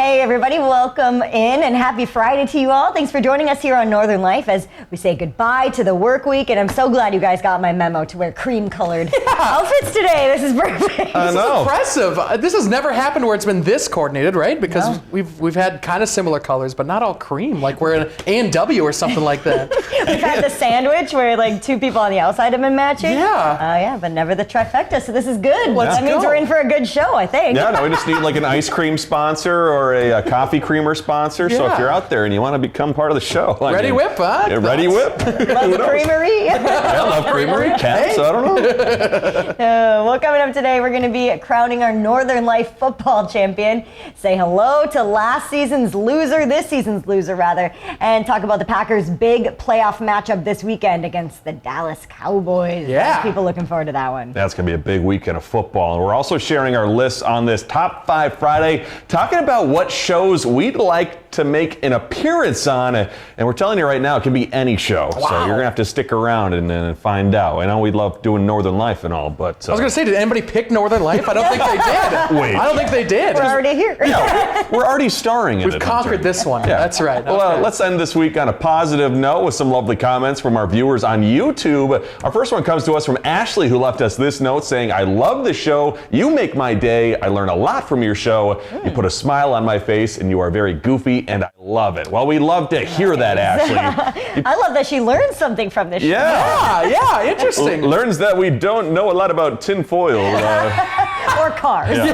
Hey everybody, welcome in and happy Friday to you all. Thanks for joining us here on Northern Life as we say goodbye to the work week, and I'm so glad you guys got my memo to wear cream-colored outfits today. This is perfect. I know. This is impressive. This has never happened where it's been this coordinated, right? Because we've had kind of similar colors, but not all cream, like we're an A&W or something like that. We've had the sandwich where like two people on the outside have been matching. Yeah. But never the trifecta, so this is good. Let's that means go. we're in for a good show, I think. Yeah, no, we just need like an ice cream sponsor or a coffee creamer sponsor. So if you're out there and you want to become part of the show. Ready Whip, huh? Yeah, Ready Whip. Love the creamery. I love creamery. Cats, I don't know. Well, coming up today, we're going to be crowning our Northern Life football champion. Say hello to last season's loser, this season's loser rather, and talk about the Packers' big playoff matchup this weekend against the Dallas Cowboys. Yeah. People looking forward to that one. That's going to be a big weekend of football. And we're also sharing our lists on this Top 5 Friday, talking about what shows we'd like to make an appearance on. And we're telling you right now, it can be any show. Wow. So you're going to have to stick around and find out. I know we love doing Northern Life and all, but... I was going to say, did anybody pick Northern Life? I don't think they did. Wait. I don't think they did. We're already here. Yeah, we're already starring in it. We've conquered this one. Yeah. That's right. Well, let's end this week on a positive note with some lovely comments from our viewers on YouTube. Our first one comes to us from Ashley, who left us this note saying, I love the show. You make my day. I learn a lot from your show. You put a smile on my face, and you are very goofy, and I love it. Well, we love to hear that, Ashley. I love that she learned something from this show. Yeah, interesting. Learns that we don't know a lot about tinfoil. Or cars. Or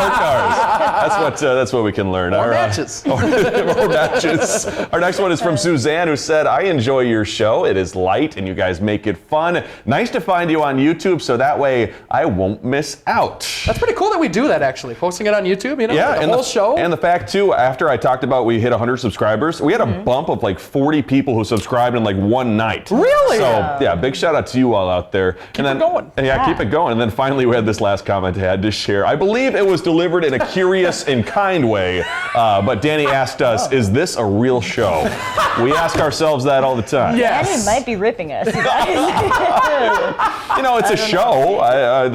cars. That's what we can learn. More matches. More matches. Our next one is from Suzanne, who said, I enjoy your show. It is light, and you guys make it fun. Nice to find you on YouTube, so that way I won't miss out. That's pretty cool that we do that, actually. Posting it on YouTube, you know, Yeah, the whole show. And the fact, too, after I talked about we hit 100 subscribers, we had a bump of like 40 people who subscribed in like one night. Really? So, yeah, big shout out to you all out there. Keep it going. Yeah, keep it going. And then finally, we had this last comment I had to share. I believe it was delivered in a curious and kind way, but Danny asked us, is this a real show? We ask ourselves that all the time. Yes. Danny might be ripping us. You guys. You know, it's a show.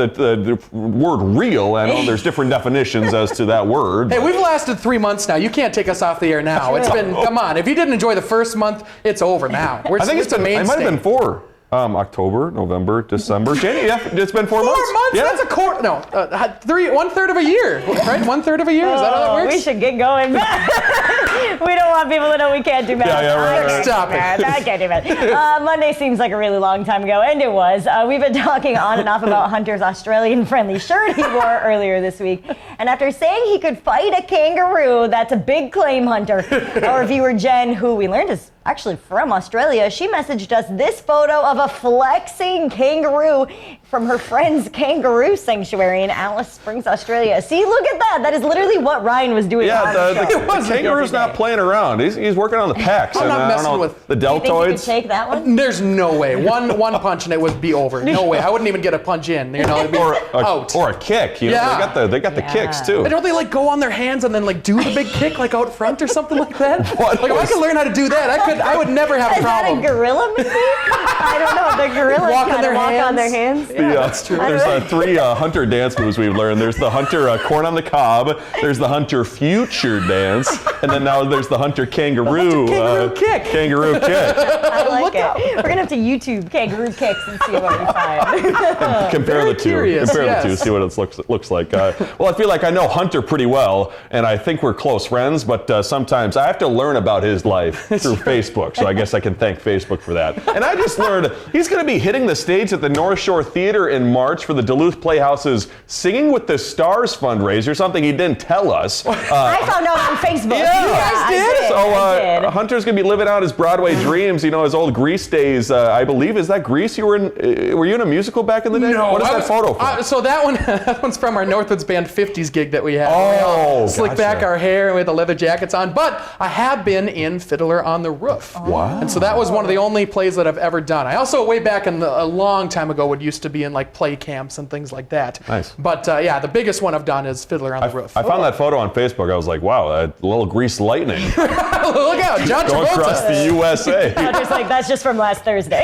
The word real, I know there's different definitions as to that word. Hey, we've lasted 3 months now. You can't take us off the air now. It's been, come on. If you didn't enjoy the first month, it's over now. I think it's a mainstay. it might have been 4. October, November, December, January. Yeah, it's been 4 months. 4 months? Yeah. That's a quarter. No, 1/3 of a year, right? 1/3 of a year. Is that how that works? We should get going. We don't want people to know we can't do math. right. Stop it. I can't do math. Monday seems like a really long time ago, and it was. We've been talking on and off about Hunter's Australian-friendly shirt he wore earlier this week. And after saying he could fight a kangaroo, that's a big claim, Hunter. Our viewer Jen, who we learned is actually from Australia, she messaged us this photo of a flexing kangaroo from her friend's kangaroo sanctuary in Alice Springs, Australia. See, look at that. That is literally what Ryan was doing on the show. The kangaroo's not playing around. He's working on the pecs. I'm not messing with the Do you think you deltoids. could take that one? There's no way. One punch and it would be over. No way. I wouldn't even get a punch in. You know, it'd be out. Or a kick. You know, they got the kicks too. And don't they like go on their hands and then like do the big kick like out front or something like that? What? Like if I could learn how to do that, I would never have a Is that problem. a gorilla maybe? I don't know. The gorillas Walk on kind of their walk on their hands. hands. Yeah, that's true. There's 3 Hunter dance moves we've learned. There's the Hunter corn on the cob. There's the Hunter future dance, and then now there's the Hunter kangaroo. Kangaroo kick. Kangaroo kick. I like Look it. out. We're gonna have to YouTube kangaroo kicks and see what we find. Compare the two. curious, Compare the two. yes. See what it looks like. Well, I feel like I know Hunter pretty well, and I think we're close friends. But sometimes I have to learn about his life through Facebook. So I guess I can thank Facebook for that. And I just learned he's going to be hitting the stage at the North Shore Theater in March for the Duluth Playhouse's Singing with the Stars fundraiser. Something he didn't tell us. I found out on Facebook. Yeah, you guys I did? So I did. Hunter's gonna be living out his Broadway dreams. You know, his old Grease days. I believe, is that Grease you were in? Were you in a musical back in the day? No, What is that photo from? So that one's from our Northwoods Band 50s gig that we had. Oh, we all slick gotcha. back our hair and we had the leather jackets on. But I have been in Fiddler on the Roof. roof. Wow. And so that was one of the only plays that I've ever done. I also, way back a long time ago, would used to be in like play camps and things like that. Nice. But yeah, the biggest one I've done is Fiddler on the Roof. I found that photo on Facebook. I was like, wow, a little greased lightning. Look out, John Going across Travolta. the USA. I'm just like, that's just from last Thursday.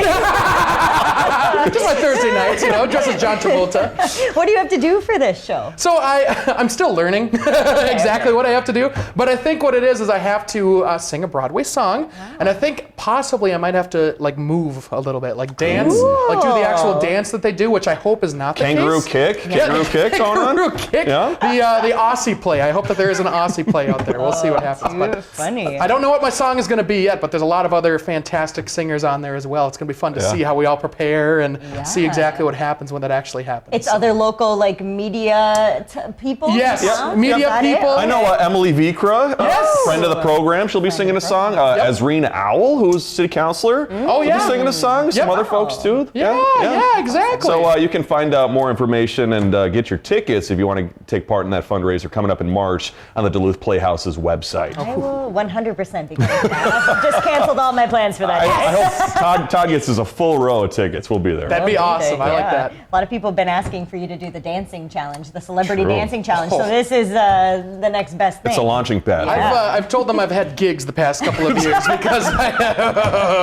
Just my Thursday nights, dressed as John Travolta. What do you have to do for this show? So I'm still learning exactly what I have to do. But I think what it is I have to sing a Broadway song. And I think possibly I might have to like move a little bit, like dance, like do the actual dance that they do, which I hope is not the Kangaroo case. kick? Kangaroo kick going on? Kangaroo kick. Yeah? The Aussie play. I hope that there is an Aussie play out there. We'll see what happens. But Funny. I don't know what my song is going to be yet, but there's a lot of other fantastic singers on there as well. It's going to be fun to see how we all prepare and see exactly what happens when that actually happens. It's other local like media people? Yes, Yeah? media Is that it? people. I know Emily Vikra, Yes. friend of the program. She'll be singing a song. Azreen Owl, who's city councilor. Oh, yeah. She'll be singing a song. Some Yep. other folks too. Yeah, exactly. So you can find out more information and get your tickets if you want to take part in that fundraiser coming up in March on the Duluth Playhouse's website. I will 100% be going to that. I've just canceled all my plans for that. I hope Todd gets us a full row of tickets. We'll be there. That'd be awesome. I like that. A lot of people have been asking for you to do the dancing challenge, the celebrity True. dancing challenge. So Oh. this is the next best thing. It's a launching pad. Yeah. I've told them I've had gigs the past couple of years because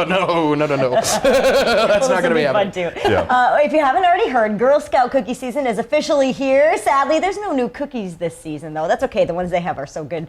no. That's not going to be fun happening. too. Yeah. If you haven't already heard, Girl Scout cookie season is officially here. Sadly, there's no new cookies this season, though. That's okay. The ones they have are so good.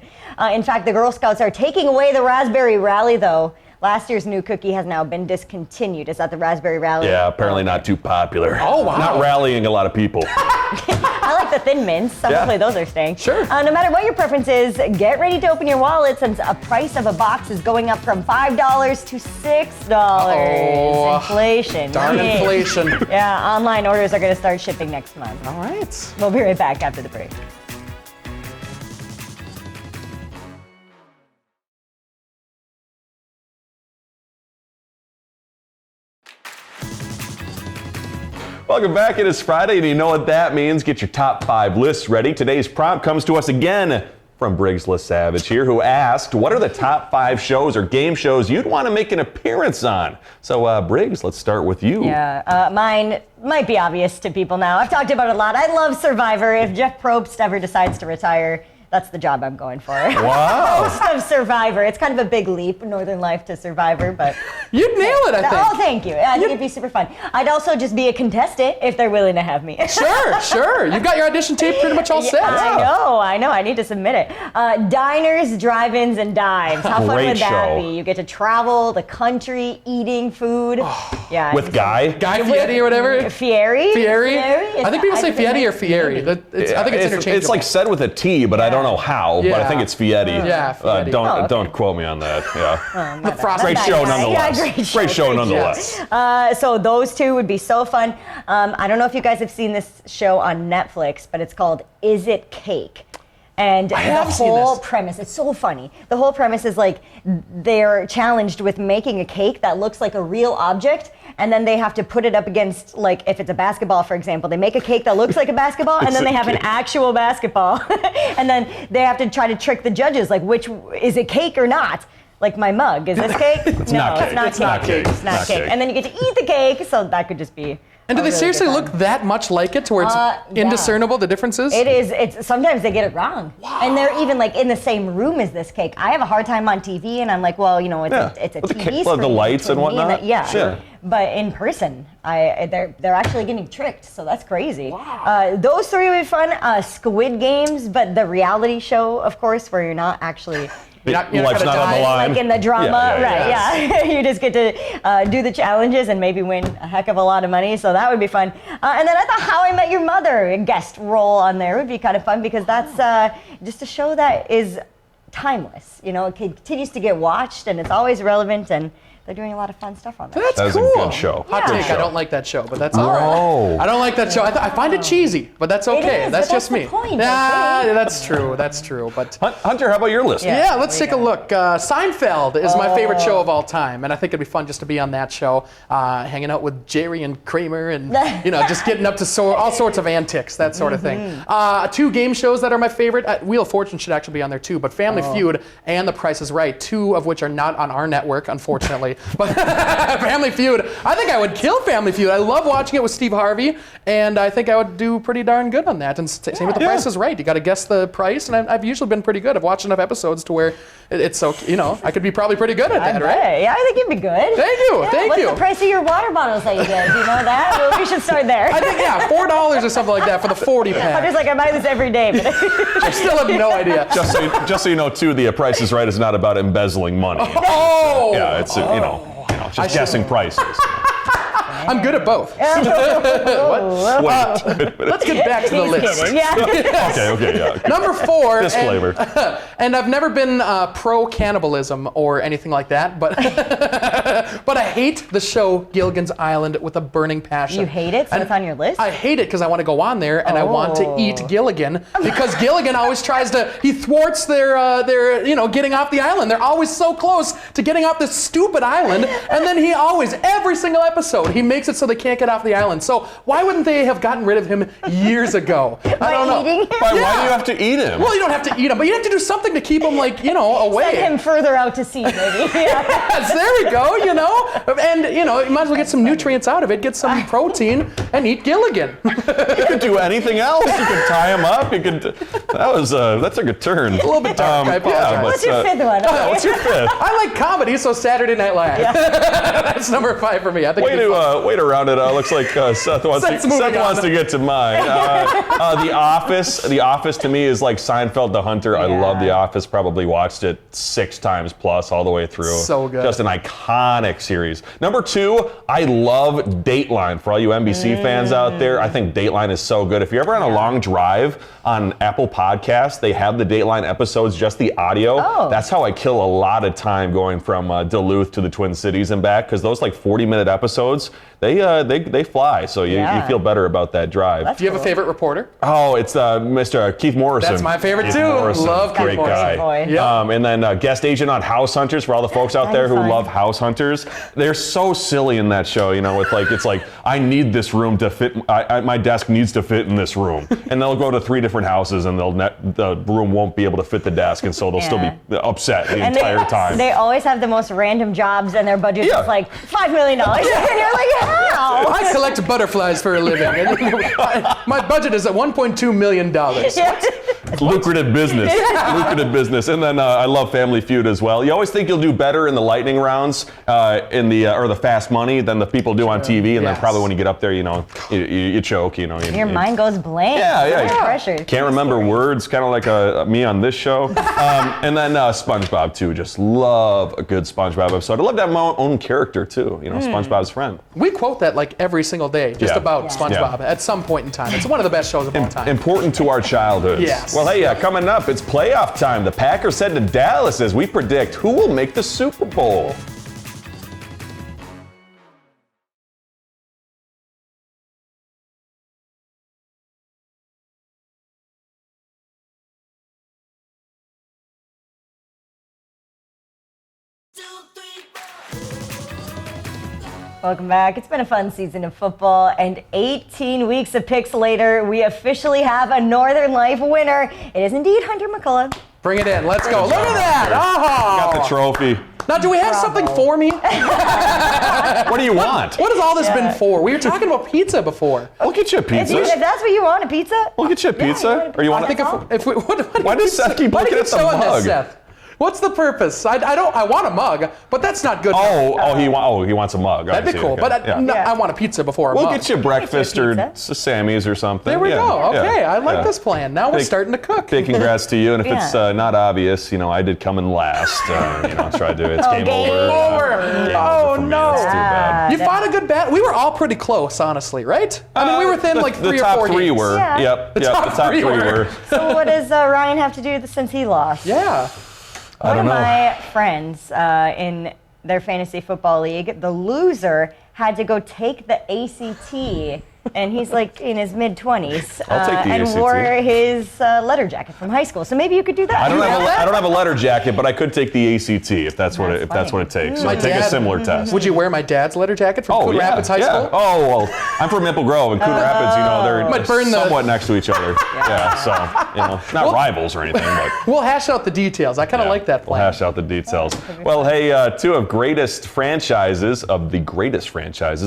In fact, the Girl Scouts are taking away the Raspberry Rally, though. Last year's new cookie has now been discontinued. Is that the Raspberry Rally? Yeah, apparently not too popular. Oh, wow. Not rallying a lot of people. I like the Thin Mints. Hopefully those are staying. Sure. No matter what your preference is, get ready to open your wallet since a price of a box is going up from $5 to $6. Uh-oh. Inflation. Darn Yeah. inflation. Yeah, online orders are going to start shipping next month. All right. We'll be right back after the break. Welcome back. It is Friday, and you know what that means. Get your top 5 lists ready. Today's prompt comes to us again from Briggs Savage here, who asked, what are the top 5 shows or game shows you'd want to make an appearance on? So, Briggs, let's start with you. Yeah, mine might be obvious to people now. I've talked about it a lot. I love Survivor. If Jeff Probst ever decides to retire, that's the job I'm going for. Wow. Host of Survivor. It's kind of a big leap, Northern Life to Survivor, but... You'd nail it, I think. Oh, thank you. I think it'd be super fun. I'd also just be a contestant if they're willing to have me. Sure. You've got your audition tape pretty much all set. I know. I need to submit it. Diners, drive-ins, and dives. How fun Great would that show. be? You get to travel the country, eating food. Yeah. With Guy? Guy Fieri or whatever. Fieri? Fieri? I think people say Fieri or Fieri. I think it's interchangeable. It's like said with a T, but I don't know how. But I Yeah. think it's Fieri. Yeah, Fieri. Don't quote me on that. Yeah. The Frosty Great show Yeah, nonetheless. Great show nonetheless. So those two would be so fun. I don't know if you guys have seen this show on Netflix, but it's called Is It Cake? And the have seen whole this. premise, it's so funny. The whole premise is like they're challenged with making a cake that looks like a real object, and then they have to put it up against, like, if it's a basketball, for example, they make a cake that looks like a basketball, and then they have an actual basketball. And then they have to try to trick the judges, like, which, is it cake or not? Like my mug, is this cake? It's no, not cake. it's not It's not cake. cake. It's not cake. And then you get to eat the cake, so that could just be. And do a they really seriously good look time. that much like it to where it's Yeah. indiscernible, the differences? It is. It's sometimes they get it wrong, and they're even like in the same room as this cake. I have a hard time on TV, and I'm like, well, you know, it's a With the TV well, screen. the lights and between me whatnot. yeah. Sure. But in person, they're actually getting tricked, so that's crazy. Wow. Those three would be fun. Squid Games, but the reality show, of course, where you're not actually. You're Life's gonna not on the die. line. Like in the drama, right? Yeah, you just get to do the challenges and maybe win a heck of a lot of money. So that would be fun. And then I thought How I Met Your Mother, a guest role on there would be kind of fun because that's just a show that is timeless. You know, it continues to get watched and it's always relevant and they're doing a lot of fun stuff on there. That's That was a cool. good show. Hot Yeah. take. I don't like that show, but that's all right. Oh. I don't like that show. I find it cheesy, but that's okay. is, that's but just that's me. the point, I Yeah, think. that's true. That's true. But Hunter, how about your list? yeah, let's there take you a go. look. Seinfeld is my favorite show of all time, and I think it'd be fun just to be on that show, hanging out with Jerry and Kramer, and just getting up to all sorts of antics, that sort of thing. 2 game shows that are my favorite. Wheel of Fortune should actually be on there too, but Family Feud and The Price is Right, two of which are not on our network, unfortunately. But Family Feud, I think I would kill Family Feud. I love watching it with Steve Harvey, and I think I would do pretty darn good on that. And same with The Price is Right. You got to guess the price, and I've usually been pretty good. I've watched enough episodes to where it's so, I could be probably pretty good at that, right? Yeah, I think you'd be good. Thank you, What's the price of your water bottles that you get? Do you know that? Well, we should start there. I think, $4 or something like that for the 40 pack. I'm just like, I buy this every day, but I still have no idea. Just so you know, too, the Price is Right is not about embezzling money. Oh! Yeah, it's just guessing prices. I'm good at both. Let's get back to the list. Kidding. Yeah. Okay. Number 4. Disclaimer. And I've never been pro-cannibalism or anything like that, but but I hate the show Gilligan's Island with a burning passion. You hate it? So it's on your list? I hate it because I want to go on there and I want to eat Gilligan because Gilligan always tries to, he thwarts their getting off the island. They're always so close to getting off this stupid island, and then he always, every single episode, he makes it so they can't get off the island. So why wouldn't they have gotten rid of him years ago? I don't know. Eating him? Why do you have to eat him? Well, you don't have to eat him, but you have to do something to keep him, away. Send him further out to sea, maybe. Yes, there we go, And, you might as well get some nutrients out of it, get some protein, and eat Gilligan. You could do anything else. You could tie him up. You could. That took a turn. A little bit dark, I apologize. What's your fifth one? What's your fifth? I like comedy, so Saturday Night Live. Yeah. That's number 5 for me. I think Way to round it out. Looks like Seth wants to get to mine. The Office. The Office to me is like Seinfeld to Hunter. I love The Office. Probably watched it 6 times plus all the way through. So good. Just an iconic series. Number 2, I love Dateline. For all you NBC fans out there, I think Dateline is so good. If you're ever on a long drive on Apple Podcasts, they have the Dateline episodes, just the audio. Oh. That's how I kill a lot of time going from Duluth to the Twin Cities and back, because those 40-minute episodes, they fly. So you feel better about that drive. Do you have a favorite reporter? Oh, it's Mr. Keith Morrison. That's my favorite Keith too. Morrison. Love Keith Great Morrison. guy. Yep. And then guest agent on House Hunters for all the folks out there who love House Hunters. They're so silly in that show. It's like I need this room to fit. My desk needs to fit in this room, and they'll go to 3 different houses, and the room won't be able to fit the desk, and so they'll still be upset the entire time. They always have the most random jobs, and their budget is like $5 million. And you're like, how? I collect butterflies for a living. My budget is at $1.2 million. Lucrative business. Lucrative business. And then I love Family Feud as well. You always think you'll do better in the lightning rounds or the fast money than the people do on TV, and then probably when you get up there, you choke. Your mind goes blank. Yeah. Pressured. Can't remember words, kind of like me on this show. And then SpongeBob too. Just love a good SpongeBob episode. I love to have my own character too. SpongeBob's friend. We quote that every single day, just about SpongeBob at some point in time. It's one of the best shows of all time. Important to our childhoods. Yes. Well, hey, coming up, it's playoff time. The Packers head to Dallas as we predict who will make the Super Bowl. Welcome back. It's been a fun season of football, and 18 weeks of picks later, we officially have a Northern Life winner. It is indeed Hunter McCullough. Bring it in. Let's go. Look at that. Got the trophy. Now, do we have something for me? What do you want? What has all this been for? We were talking about pizza before. We'll get you a pizza. If that's what you want, a pizza? We'll get you a pizza. Or you want? I think if we, Why does Seth keep looking at the mug? Seth? What's the purpose? I want a mug, but that's not good. He wants a mug. That'd be cool. Okay. But I want a pizza before a mug. We'll get you breakfast or Sammy's or something. There we go. Okay, I like this plan. Now we're starting to cook. Big congrats to you. And if it's not obvious, I did come in last. Try to do it. It's game over. Oh no! That's too bad. You fought a good battle. We were all pretty close, honestly, right? I mean, we were within 3 or 4 The top 3 games. were. Yeah. Yep. The top three were. So what does Ryan have to do since he lost? Yeah. One of my friends in their fantasy football league, the loser had to go take the ACT and he's like in his mid-20s, I'll take the and ACT. wore his letter jacket from high school. So maybe you could do that. I don't have a letter jacket, but I could take the ACT if that's what it takes. So My I take a dad- similar test. Would you wear my dad's letter jacket from Coon Rapids High School? Oh, well, I'm from Maple Grove, and Coon Rapids, they're Might burn the- somewhat next to each other. So, not rivals or anything, but We'll hash out the details. I kind of like that we'll plan. hash out the details. Well, hey, two of the greatest franchises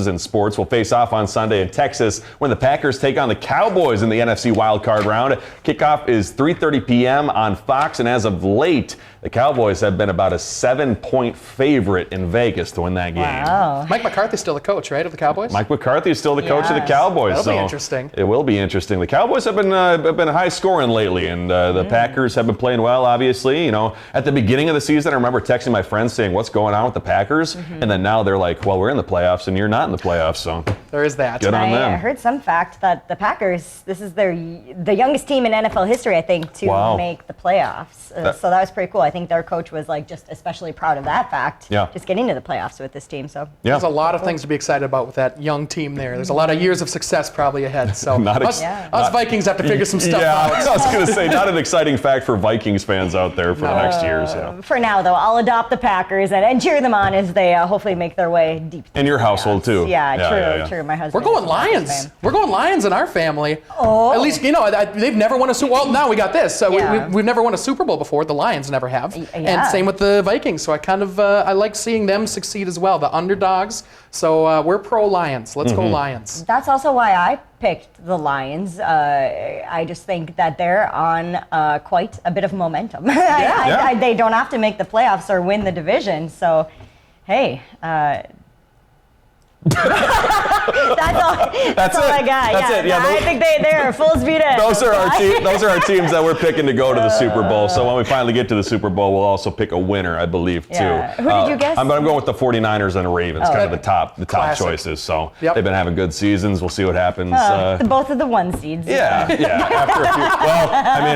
in sports will face off on Sunday in Texas when the Packers take on the Cowboys in the NFC wildcard round. Kickoff is 3:30 p.m. on Fox, and as of late, the Cowboys have been about a 7-point favorite in Vegas to win that game. Wow. Mike McCarthy's still the coach, right, of the Cowboys? Mike McCarthy is still the coach of the Yes. Cowboys. That'll be so interesting. It will be interesting. The Cowboys have been high scoring lately, and the Packers have been playing well. Obviously, at the beginning of the season, I remember texting my friends saying, "What's going on with the Packers?" And then now they're like, "Well, we're in the playoffs, and you're not in the playoffs." So There is that. Good on I them. heard some fact that the Packers, this is the youngest team in NFL history, I think, to Wow. make the playoffs. So that was pretty cool. I think their coach was just especially proud of that fact. Yeah. Just getting to the playoffs with this team. So yeah, There's a lot of things to be excited about with that young team there. There's a lot of years of success probably ahead. So Not us, ex- us Vikings have to figure some stuff yeah, out. I was going to say, not an exciting fact for Vikings fans out there for the next years. Yeah. for now, though, I'll adopt the Packers and cheer them on as they hopefully make their way deep. In your household too. Yeah, true. My husband. We're going is a Packers Lions. fan. We're going Lions in our family. Oh. At least, they've never won a Super Bowl. Well, now we got this. So Yeah. we've never won a Super Bowl before. The Lions never have. Yeah. And same with the Vikings. So I like seeing them succeed as well, the underdogs. So we're pro Lions. Let's go Lions. That's also why I picked the Lions. I just think that they're on quite a bit of momentum. Yeah. They don't have to make the playoffs or win the division. So, hey. That's all I got. That's it. Yeah, I think they're full speed ahead. Those are our teams that we're picking to go to the Super Bowl. So when we finally get to the Super Bowl, we'll also pick a winner, I believe, too. Yeah. Who did you guess? I'm going with the 49ers and the Ravens, kind of the top Classic. choices. So Yep. they've been having good seasons. We'll see what happens. Both of the one seeds. Yeah. After a few,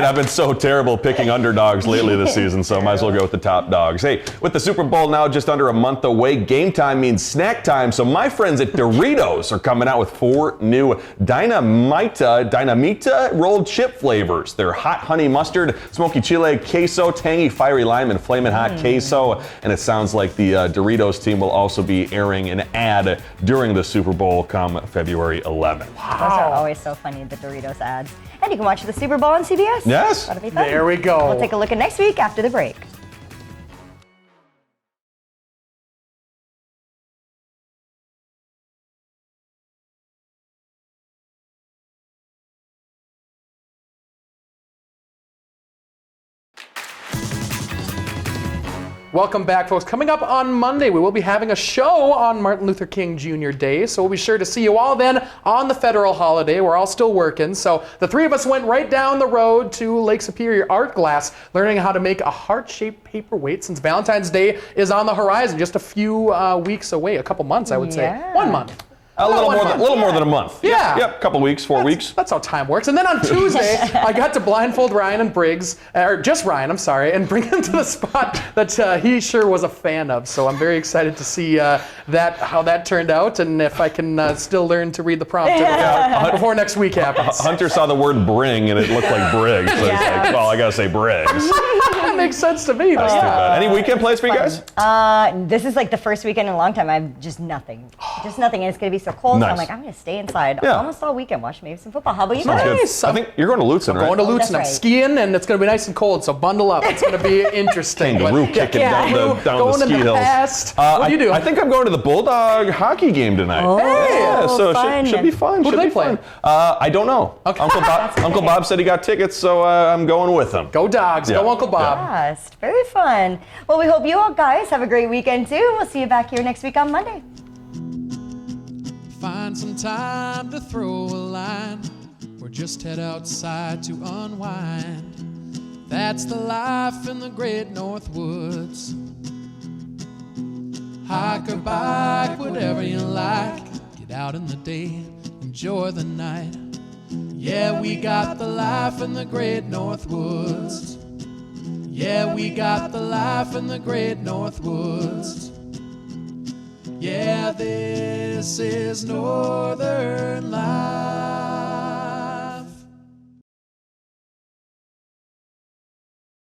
I've been so terrible picking underdogs lately this season, so might as well go with the top dogs. Hey, with the Super Bowl now just under a month away, game time means snack time. So my friends at Doritos are coming out with 4 new Dynamita rolled chip flavors. They're hot honey mustard, smoky chile queso, tangy fiery lime, and flamin' hot queso. And it sounds like the Doritos team will also be airing an ad during the Super Bowl come February 11th. Those are always so funny, the Doritos ads. And you can watch the Super Bowl on CBS. Yes. That'll be fun. There we go. We'll take a look at next week after the break. Welcome back, folks. Coming up on Monday, we will be having a show on Martin Luther King Jr. Day, so we'll be sure to see you all then on the federal holiday. We're all still working, so the 3 of us went right down the road to Lake Superior Art Glass, learning how to make a heart-shaped paperweight since Valentine's Day is on the horizon, just a few weeks away, a couple months, I would say. Yeah. 1 month. A little more than a month. Yeah. Yep. Couple weeks, 4 weeks. That's how time works. And then on Tuesday, I got to blindfold Ryan and Briggs, or just Ryan, I'm sorry, and bring him to the spot that he sure was a fan of. So I'm very excited to see how that turned out, and if I can still learn to read the prompt before next week happens. Hunter saw the word bring and it looked like Briggs. So he's like, well, I gotta say Briggs. That makes sense to me. That's too bad. Any weekend plans for you guys? This is like the first weekend in a long time. I've just nothing. Just nothing. And it's going to be so cold. So Nice. I'm like, I'm going to stay inside Yeah. almost all weekend, watch maybe some football. How about you Sounds guys? good. Nice. I think you're going to Lutzen, right? Going to Oh, Lutz, that's and I'm right. skiing, and it's going to be nice and cold, so bundle up. It's going to be interesting. Kangaroo But, kicking down the going ski in the hills. past. What do you do? I think I'm going to the Bulldog hockey game tonight. Oh, yeah, so fun. it should be fun. Who do should they be play? fun. I don't know. Okay. Uncle Bob said he got tickets, so I'm going with him. Go Dogs. Yeah. Go Uncle Bob. Fast. Very fun. Well, we hope you all guys have a great weekend too. We'll see you back here next week on Monday. Find some time to throw a line or just head outside to unwind. That's the life in the great North Woods. Hike or bike, whatever you like. Get out in the day, enjoy the night. Yeah, we got the life in the great North Woods. Yeah, we got the life in the great North Woods. Yeah, this is Northern Light.